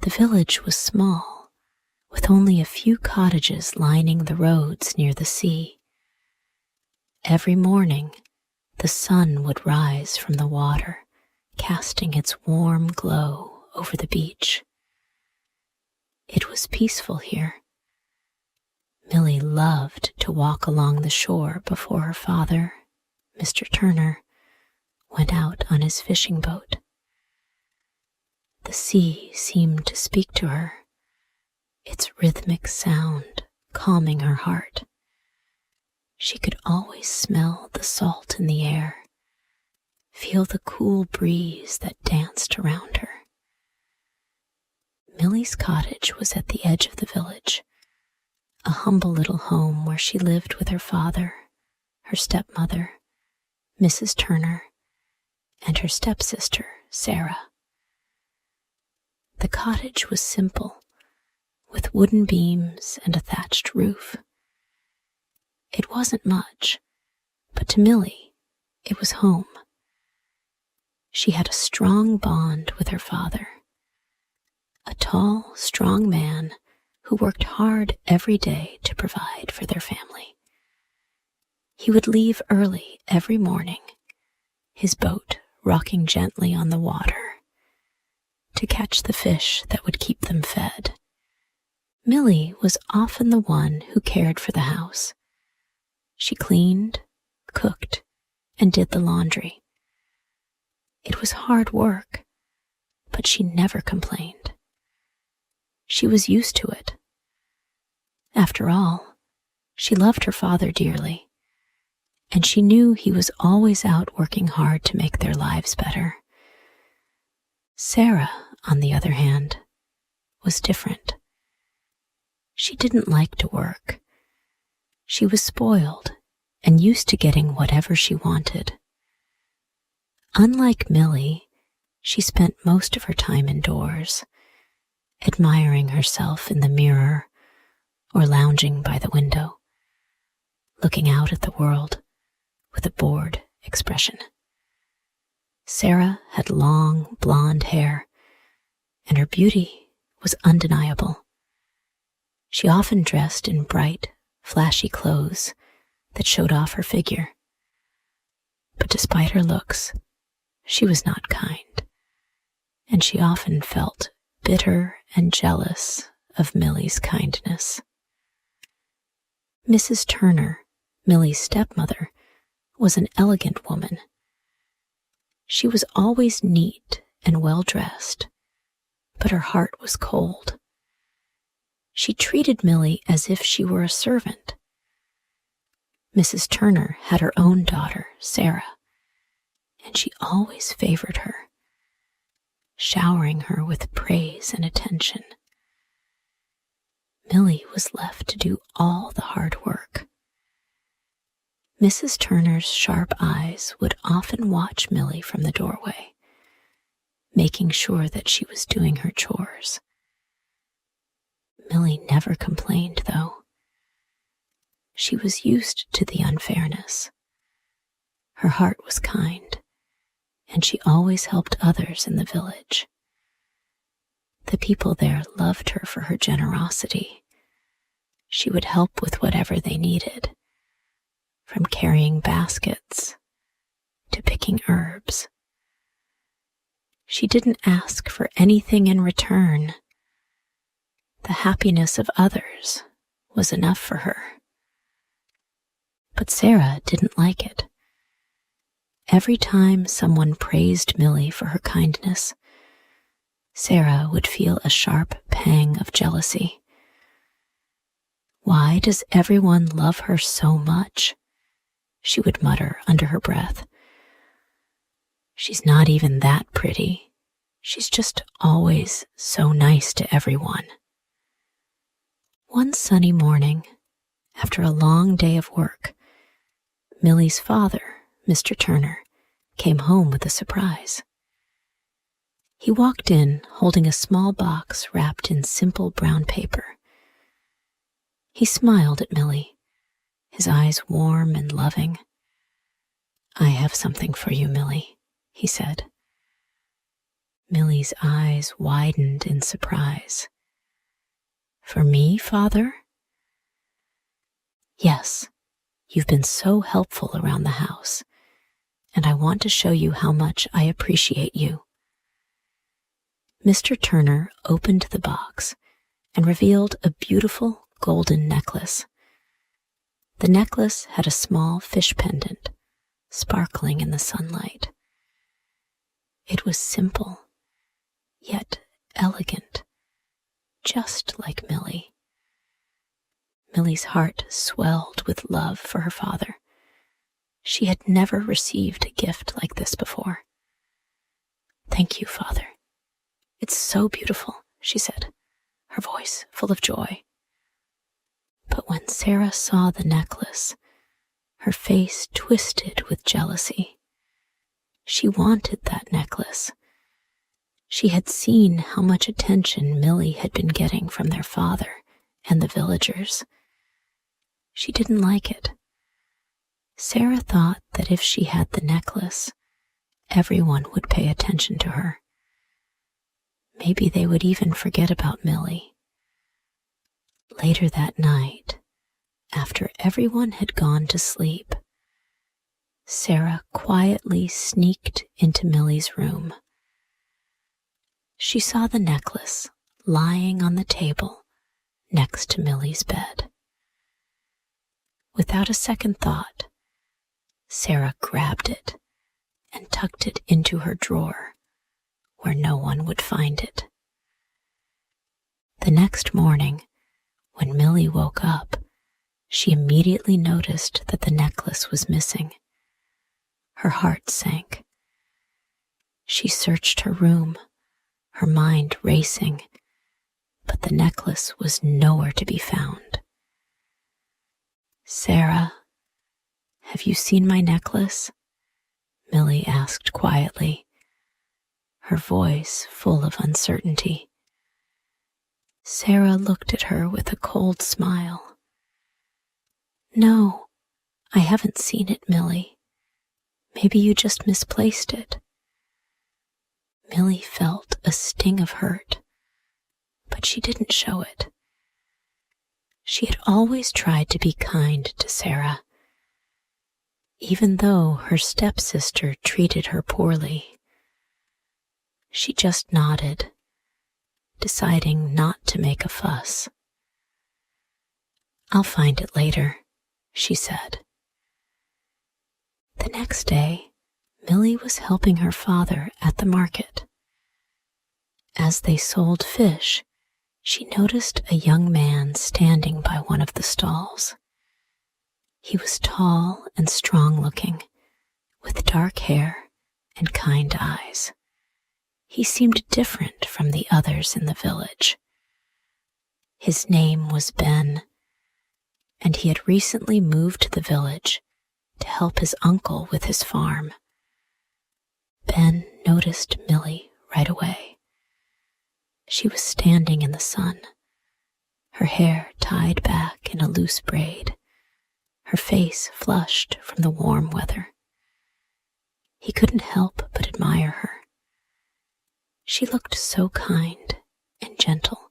The village was small, with only a few cottages lining the roads near the sea. Every morning, the sun would rise from the water, casting its warm glow over the beach. It was peaceful here. Millie loved to walk along the shore before her father, Mr. Turner, went out on his fishing boat. The sea seemed to speak to her, its rhythmic sound calming her heart. She could always smell the salt in the air, feel the cool breeze that danced around her. Millie's cottage was at the edge of the village, a humble little home where she lived with her father, her stepmother, Mrs. Turner, and her stepsister, Sarah. The cottage was simple, with wooden beams and a thatched roof. It wasn't much, but to Millie, it was home. She had a strong bond with her father, a tall, strong man who worked hard every day to provide for their family. He would leave early every morning, his boat rocking gently on the water, to catch the fish that would keep them fed. Millie was often the one who cared for the house. She cleaned, cooked, and did the laundry. It was hard work, but she never complained. She was used to it. After all, she loved her father dearly, and she knew he was always out working hard to make their lives better. Sarah, on the other hand, was different. She didn't like to work. She was spoiled and used to getting whatever she wanted. Unlike Millie, she spent most of her time indoors, admiring herself in the mirror or lounging by the window, looking out at the world with a bored expression. Sarah had long, blonde hair, and her beauty was undeniable. She often dressed in bright, flashy clothes that showed off her figure. But despite her looks, she was not kind, and she often felt bitter and jealous of Millie's kindness. Mrs. Turner, Millie's stepmother, was an elegant woman. She was always neat and well-dressed, but her heart was cold. She treated Millie as if she were a servant. Mrs. Turner had her own daughter, Sarah, and she always favored her, showering her with praise and attention. Millie was left to do all the hard work. Mrs. Turner's sharp eyes would often watch Millie from the doorway, making sure that she was doing her chores. Millie never complained, though. She was used to the unfairness. Her heart was kind, and she always helped others in the village. The people there loved her for her generosity. She would help with whatever they needed, from carrying baskets to picking herbs. She didn't ask for anything in return. The happiness of others was enough for her. But Sarah didn't like it. Every time someone praised Millie for her kindness, Sarah would feel a sharp pang of jealousy. "Why does everyone love her so much?" she would mutter under her breath. "She's not even that pretty. She's just always so nice to everyone." One sunny morning, after a long day of work, Millie's father, Mr. Turner, came home with a surprise. He walked in holding a small box wrapped in simple brown paper. He smiled at Millie, his eyes warm and loving. "I have something for you, Millie," he said. Millie's eyes widened in surprise. For me, Father? Yes, you've been so helpful around the house, and I want to show you how much I appreciate you. Mr. Turner opened the box and revealed a beautiful golden necklace. The necklace had a small fish pendant, sparkling in the sunlight. It was simple, yet elegant, just like Millie. Millie's heart swelled with love for her father. She had never received a gift like this before. Thank you, Father. It's so beautiful, she said, her voice full of joy. But when Sarah saw the necklace, her face twisted with jealousy. She wanted that necklace. She had seen how much attention Millie had been getting from their father and the villagers. She didn't like it. Sarah thought that if she had the necklace, everyone would pay attention to her. Maybe they would even forget about Millie. Later that night, after everyone had gone to sleep, Sarah quietly sneaked into Millie's room. She saw the necklace lying on the table next to Millie's bed. Without a second thought, Sarah grabbed it and tucked it into her drawer where no one would find it. The next morning, when Millie woke up, she immediately noticed that the necklace was missing. Her heart sank. She searched her room, her mind racing, but the necklace was nowhere to be found. Sarah, have you seen my necklace? Millie asked quietly, her voice full of uncertainty. Sarah looked at her with a cold smile. No, I haven't seen it, Millie. Maybe you just misplaced it. Millie felt a sting of hurt, but she didn't show it. She had always tried to be kind to Sarah, even though her stepsister treated her poorly. She just nodded, deciding not to make a fuss. I'll find it later, she said. The next day, Millie was helping her father at the market. As they sold fish, she noticed a young man standing by one of the stalls. He was tall and strong-looking, with dark hair and kind eyes. He seemed different from the others in the village. His name was Ben, and he had recently moved to the village to help his uncle with his farm. Ben noticed Millie right away. She was standing in the sun, her hair tied back in a loose braid, her face flushed from the warm weather. He couldn't help but admire her. She looked so kind and gentle,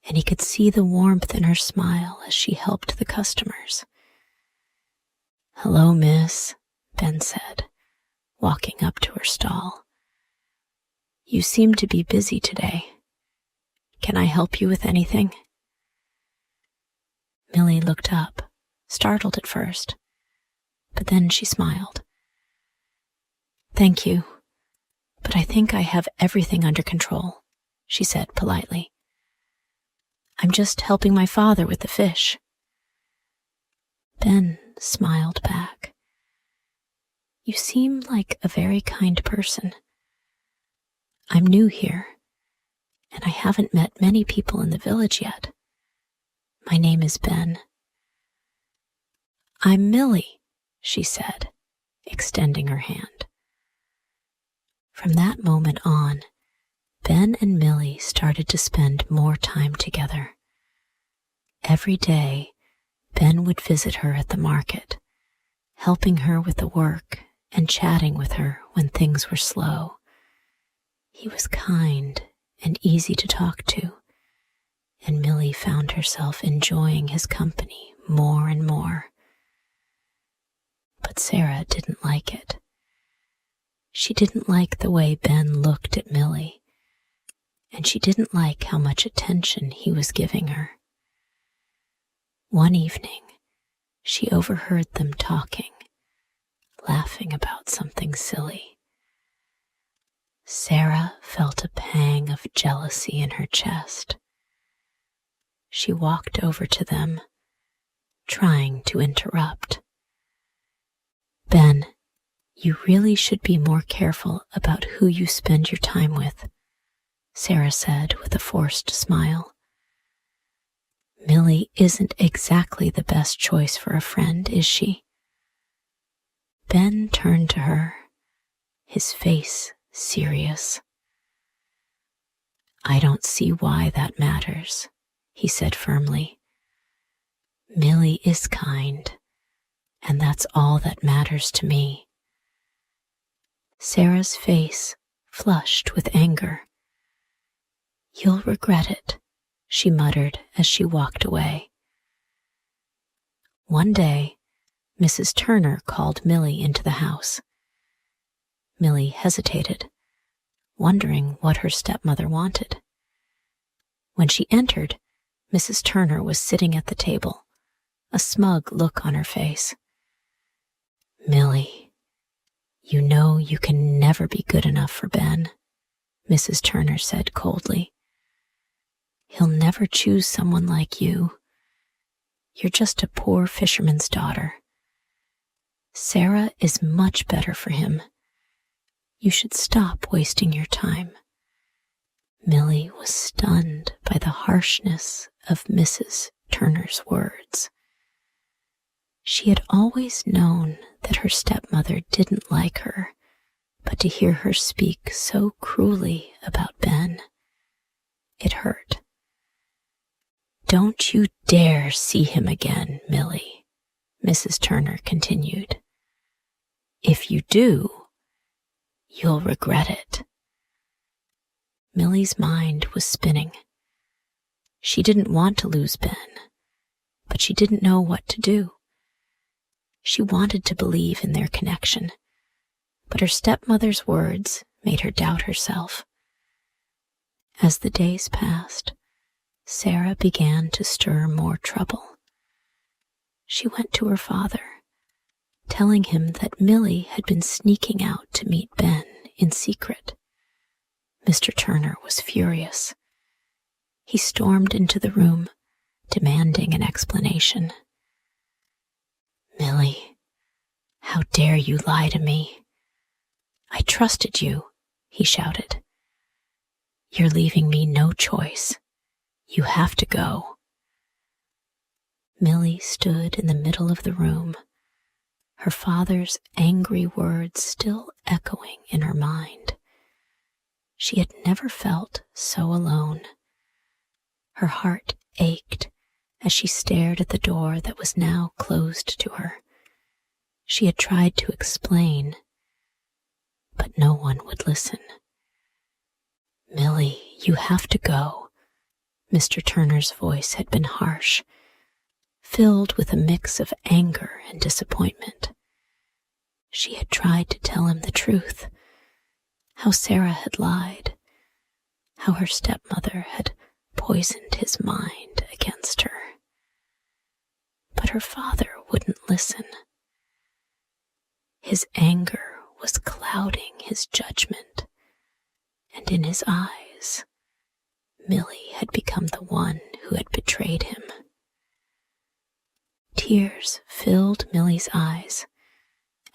and he could see the warmth in her smile as she helped the customers. Hello, miss, Ben said, walking up to her stall. You seem to be busy today. Can I help you with anything? Millie looked up, startled at first, but then she smiled. Thank you, but I think I have everything under control, she said politely. I'm just helping my father with the fish. Ben smiled back. You seem like a very kind person. I'm new here, and I haven't met many people in the village yet. My name is Ben. I'm Millie, she said, extending her hand. From that moment on, Ben and Millie started to spend more time together. Every day, Ben would visit her at the market, helping her with the work and chatting with her when things were slow. He was kind and easy to talk to, and Millie found herself enjoying his company more and more. But Sarah didn't like it. She didn't like the way Ben looked at Millie, and she didn't like how much attention he was giving her. One evening, she overheard them talking, laughing about something silly. Sarah felt a pang of jealousy in her chest. She walked over to them, trying to interrupt. Ben, you really should be more careful about who you spend your time with, Sarah said with a forced smile. Millie isn't exactly the best choice for a friend, is she? Ben turned to her, his face serious. I don't see why that matters, he said firmly. Millie is kind, and that's all that matters to me. Sarah's face flushed with anger. You'll regret it, she muttered as she walked away. One day, Mrs. Turner called Millie into the house. Millie hesitated, wondering what her stepmother wanted. When she entered, Mrs. Turner was sitting at the table, a smug look on her face. Millie, you know you can never be good enough for Ben, Mrs. Turner said coldly. He'll never choose someone like you. You're just a poor fisherman's daughter. Sarah is much better for him. You should stop wasting your time. Millie was stunned by the harshness of Mrs. Turner's words. She had always known that her stepmother didn't like her, but to hear her speak so cruelly about Ben, it hurt. Don't you dare see him again, Millie, Mrs. Turner continued. If you do, you'll regret it. Millie's mind was spinning. She didn't want to lose Ben, but she didn't know what to do. She wanted to believe in their connection, but her stepmother's words made her doubt herself. As the days passed, Sarah began to stir more trouble. She went to her father, telling him that Millie had been sneaking out to meet Ben in secret. Mr. Turner was furious. He stormed into the room, demanding an explanation. Millie, how dare you lie to me? I trusted you, he shouted. You're leaving me no choice. You have to go. Millie stood in the middle of the room, her father's angry words still echoing in her mind. She had never felt so alone. Her heart ached as she stared at the door that was now closed to her. She had tried to explain, but no one would listen. Millie, you have to go. Mr. Turner's voice had been harsh, filled with a mix of anger and disappointment. She had tried to tell him the truth, how Sarah had lied, how her stepmother had poisoned his mind against her. But her father wouldn't listen. His anger was clouding his judgment, and in his eyes, Millie had become the one who had betrayed him. Tears filled Millie's eyes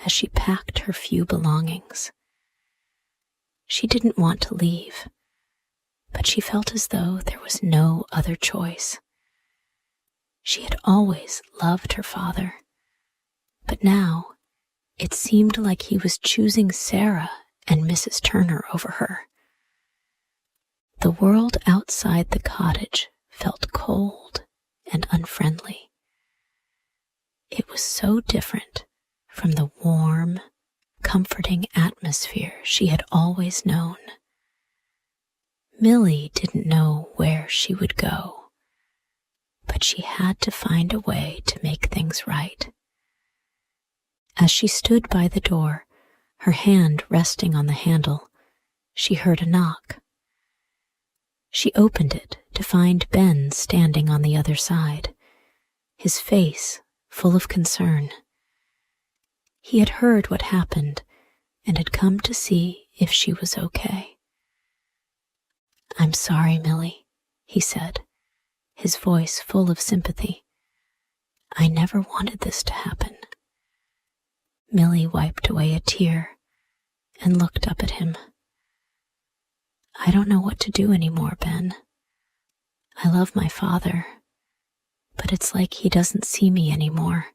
as she packed her few belongings. She didn't want to leave, but she felt as though there was no other choice. She had always loved her father, but now it seemed like he was choosing Sarah and Mrs. Turner over her. The world outside the cottage felt cold and unfriendly. It was so different from the warm, comforting atmosphere she had always known. Millie didn't know where she would go, but she had to find a way to make things right. As she stood by the door, her hand resting on the handle, she heard a knock. She opened it to find Ben standing on the other side, his face full of concern. He had heard what happened and had come to see if she was okay. "I'm sorry, Millie," he said, his voice full of sympathy. "I never wanted this to happen." Millie wiped away a tear and looked up at him. "I don't know what to do anymore, Ben. I love my father, but it's like he doesn't see me anymore.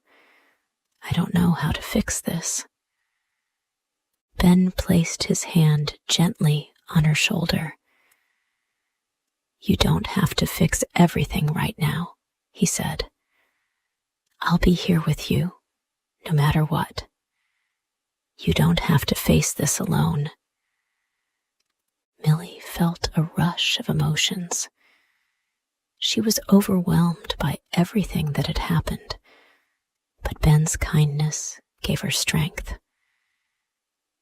I don't know how to fix this." Ben placed his hand gently on her shoulder. "You don't have to fix everything right now," he said. "I'll be here with you, no matter what. You don't have to face this alone." Millie felt a rush of emotions. She was overwhelmed by everything that had happened, but Ben's kindness gave her strength.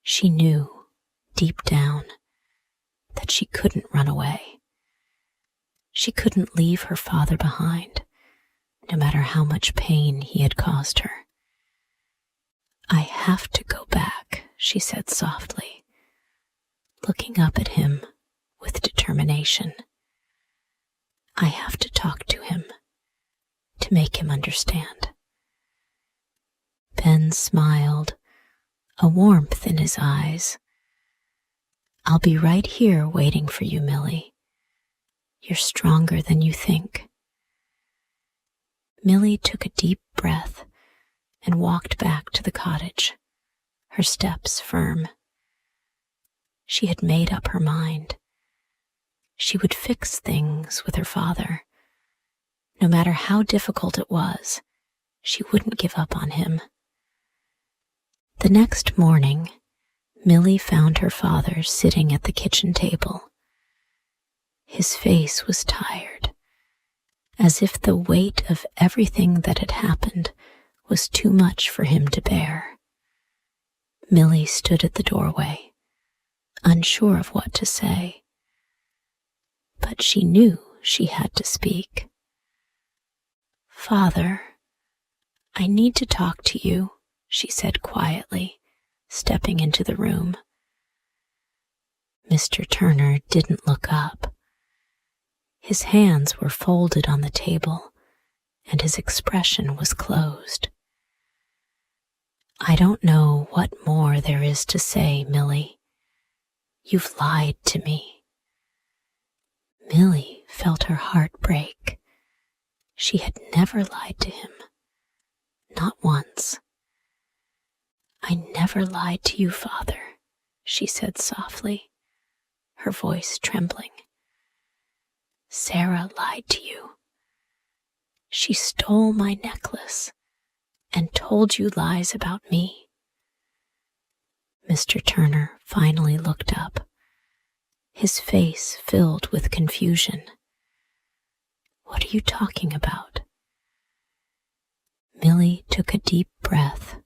She knew, deep down, that she couldn't run away. She couldn't leave her father behind, no matter how much pain he had caused her. "I have to go back," she said softly, looking up at him with determination. "I have to talk to him, to make him understand." Ben smiled, a warmth in his eyes. "I'll be right here waiting for you, Millie. You're stronger than you think." Millie took a deep breath and walked back to the cottage, her steps firm. She had made up her mind. She would fix things with her father. No matter how difficult it was, she wouldn't give up on him. The next morning, Millie found her father sitting at the kitchen table. His face was tired, as if the weight of everything that had happened was too much for him to bear. Millie stood at the doorway, unsure of what to say. But she knew she had to speak. "Father, I need to talk to you," she said quietly, stepping into the room. Mr. Turner didn't look up. His hands were folded on the table, and his expression was closed. "I don't know what more there is to say, Millie. You've lied to me." Millie felt her heart break. She had never lied to him, not once. "I never lied to you, Father," she said softly, her voice trembling. "Sarah lied to you. She stole my necklace and told you lies about me." Mr. Turner finally looked up, his face filled with confusion. "What are you talking about?" Millie took a deep breath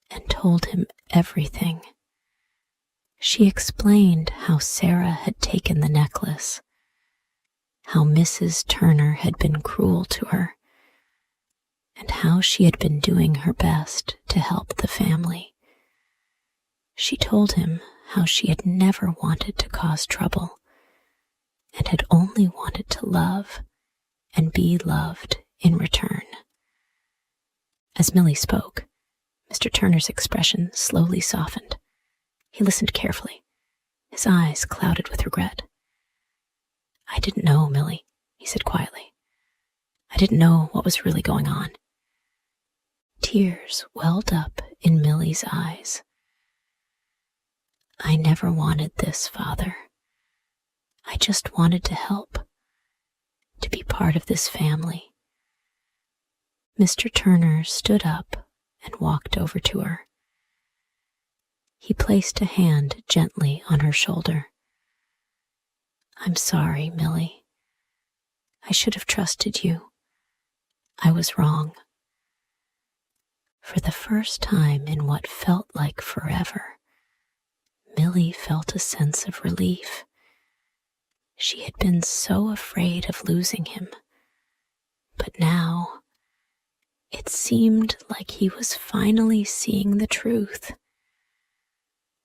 and told him everything. She explained how Sarah had taken the necklace, how Mrs. Turner had been cruel to her, and how she had been doing her best to help the family. She told him how she had never wanted to cause trouble and had only wanted to love and be loved in return. As Millie spoke, Mr. Turner's expression slowly softened. He listened carefully, his eyes clouded with regret. "I didn't know, Millie," he said quietly. "I didn't know what was really going on." Tears welled up in Millie's eyes. "I never wanted this, Father. I just wanted to help, to be part of this family." Mr. Turner stood up and walked over to her. He placed a hand gently on her shoulder. I'm sorry, Millie. I should have trusted you. I was wrong. For the first time in what felt like forever, Millie felt a sense of relief. She had been so afraid of losing him, but now it seemed like he was finally seeing the truth.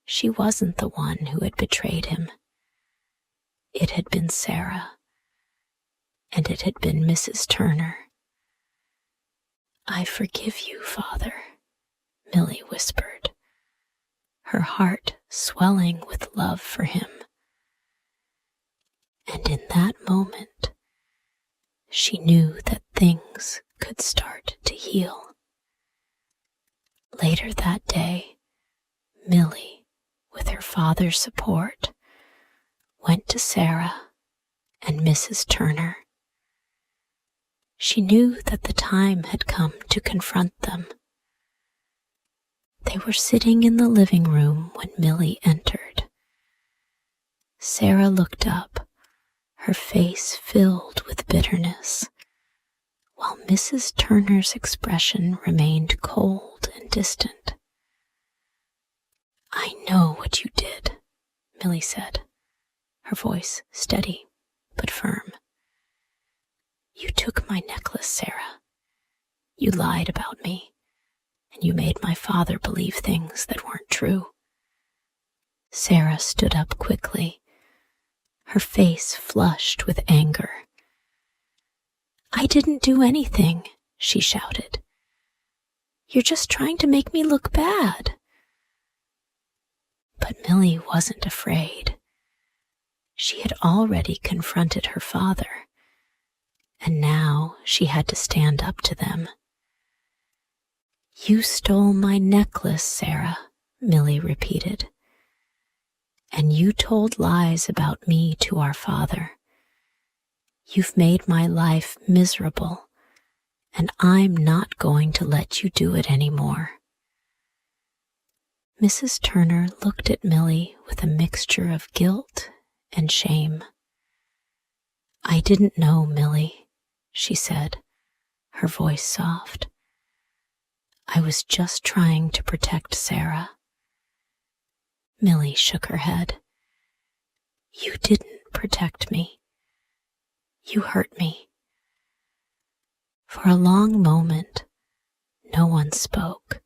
She wasn't the one who had betrayed him. It had been Sarah, and it had been Mrs. Turner. I forgive you, Father, Millie whispered, her heart swelling with love for him. And in that moment, she knew that things could start to heal. Later that day, Millie, with her father's support, went to Sarah and Mrs. Turner. She knew that the time had come to confront them. They were sitting in the living room when Millie entered. Sarah looked up, her face filled with bitterness, while Mrs. Turner's expression remained cold and distant. I know what you did, Millie said, her voice steady but firm. You took my necklace, Sarah. You lied about me, and you made my father believe things that weren't true. Sarah stood up quickly, her face flushed with anger. I didn't do anything, she shouted. You're just trying to make me look bad. But Millie wasn't afraid. She had already confronted her father, and now she had to stand up to them. You stole my necklace, Sarah, Millie repeated. And you told lies about me to our father. You've made my life miserable, and I'm not going to let you do it anymore. Mrs. Turner looked at Millie with a mixture of guilt and shame. I didn't know, Millie, she said, her voice soft. I was just trying to protect Sarah. Millie shook her head. You didn't protect me. You hurt me. For a long moment, no one spoke.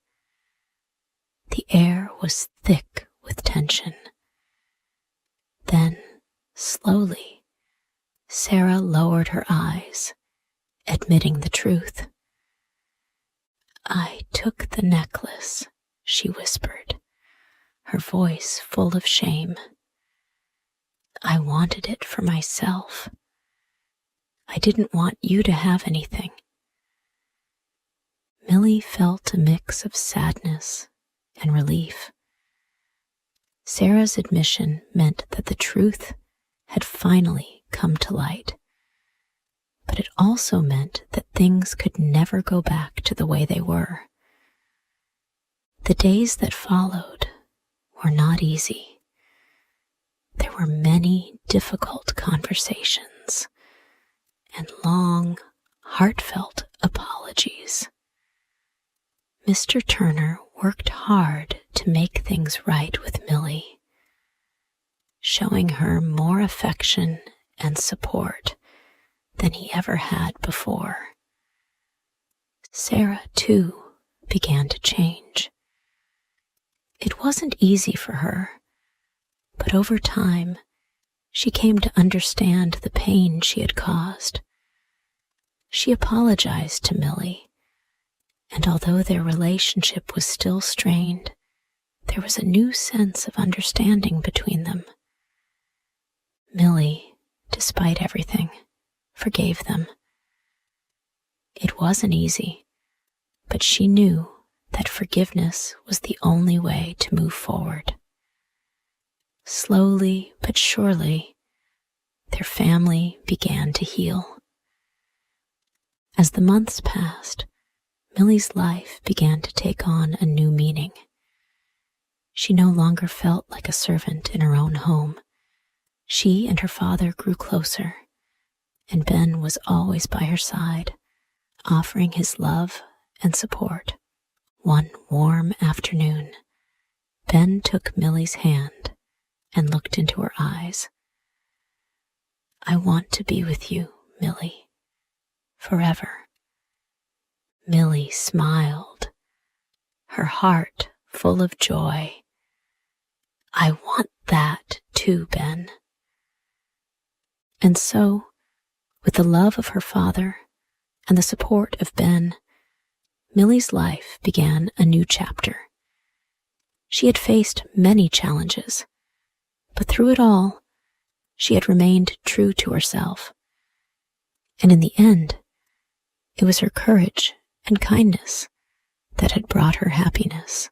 The air was thick with tension. Then, slowly, Sarah lowered her eyes, admitting the truth. I took the necklace, she whispered, her voice full of shame. I wanted it for myself. I didn't want you to have anything. Millie felt a mix of sadness and relief. Sarah's admission meant that the truth had finally come to light, but it also meant that things could never go back to the way they were. The days that followed were not easy. There were many difficult conversations and long, heartfelt apologies. Mr. Turner worked hard to make things right with Millie, showing her more affection and support than he ever had before. Sarah, too, began to change. It wasn't easy for her, but over time, she came to understand the pain she had caused. She apologized to Millie, and although their relationship was still strained, there was a new sense of understanding between them. Millie, despite everything, forgave them. It wasn't easy, but she knew that forgiveness was the only way to move forward. Slowly but surely, their family began to heal. As the months passed, Millie's life began to take on a new meaning. She no longer felt like a servant in her own home, She and her father grew closer, and Ben was always by her side, offering his love and support. One warm afternoon, Ben took Millie's hand and looked into her eyes. "I want to be with you, Millie, forever." Millie smiled, her heart full of joy. "I want that too, Ben." And so, with the love of her father and the support of Ben, Millie's life began a new chapter. She had faced many challenges, but through it all, she had remained true to herself. And in the end, it was her courage and kindness that had brought her happiness.